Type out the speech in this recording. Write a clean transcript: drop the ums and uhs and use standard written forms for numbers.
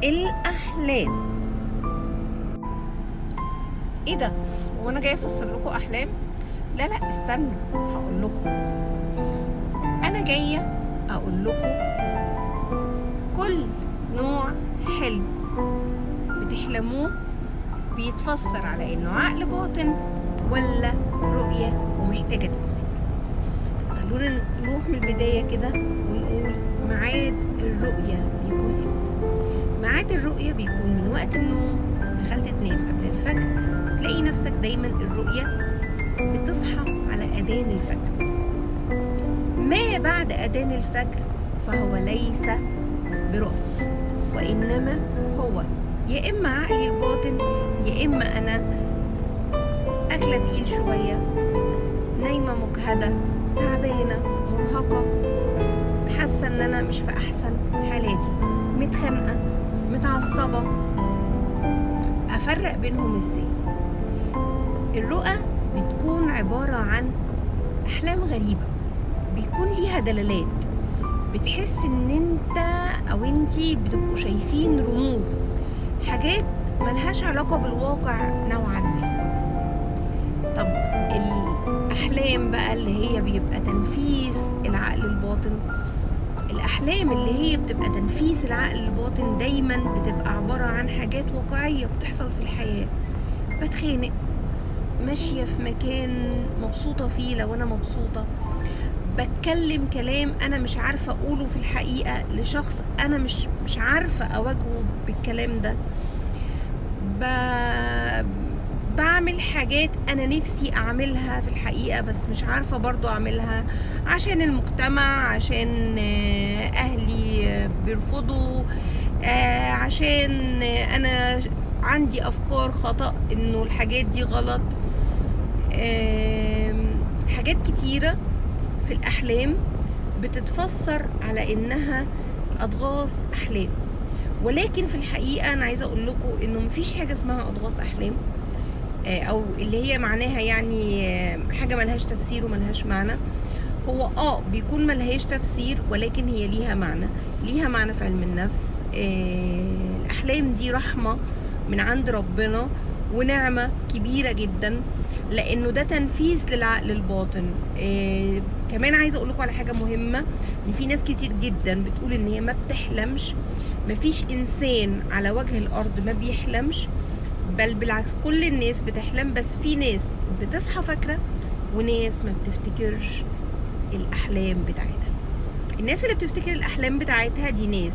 الأحلام. ايه ده؟ هو انا جايه افسر لكم احلام؟ لا استنوا، هقول لكم. انا جايه اقول لكم كل نوع حلم بتحلموه بيتفسر على انه عقل باطن ولا رؤيه ومحتاجه تفسير. خلونا نروح من البدايه كده ونقول ميعاد الرؤيه بيكون امتى؟ ميعاد الرؤيه بيكون من وقت النوم. دخلت تنام قبل الفجر، تلاقي نفسك دايما الرؤيه بتصحى على اذان الفجر. ما بعد اذان الفجر فهو ليس برؤيه، وانما هو يا اما عقلي الباطن يا اما انا اكله تقيل شويه، نايمه مجهده، تعبانه، مرهقه، حاسه ان انا مش في احسن حالاتي، متخانقه، متعصبه. افرق بينهم ازاي؟ الرؤى بتكون عباره عن احلام غريبه، بيكون ليها دلالات، بتحس ان انت او انتي بتبقوا شايفين رموز، حاجات ملهاش علاقه بالواقع نوعا ما. طب الاحلام بقى اللي هي بيبقى تنفيذ العقل الباطن، الاحلام اللي هي بتبقى تنفيذ العقل الباطن دايما بتبقى عباره عن حاجات واقعيه بتحصل في الحياه. بتخانق، ماشيه في مكان مبسوطه فيه لو انا مبسوطه، بتكلم كلام انا مش عارفه اقوله في الحقيقه لشخص انا مش عارفه اواجهه بالكلام ده، بعمل حاجات انا نفسي اعملها في الحقيقه بس مش عارفه برضو اعملها عشان المجتمع، عشان اهلي بيرفضوا، عشان انا عندي افكار خطأ انه الحاجات دي غلط. حاجات كتيره في الأحلام بتتفسر على إنها أضغاث أحلام، ولكن في الحقيقة أنا عايزة أقول لكم إنه مفيش حاجة اسمها أضغاث أحلام، أو اللي هي معناها يعني حاجة ملهاش تفسير وملهاش معنى. هو بيكون ملهاش تفسير ولكن هي ليها معنى، ليها معنى في علم النفس. الأحلام دي رحمة من عند ربنا ونعمة كبيرة جدا، لانه ده تنفيذ للعقل الباطن. كمان عايزه اقول لكم على حاجه مهمه، ان في ناس كتير جدا بتقول ان هي ما بتحلمش. مفيش انسان على وجه الارض ما بيحلمش، بل بالعكس كل الناس بتحلم، بس في ناس بتصحى فاكره وناس ما بتفتكرش الاحلام بتاعتها. الناس اللي بتفتكر الاحلام بتاعتها دي ناس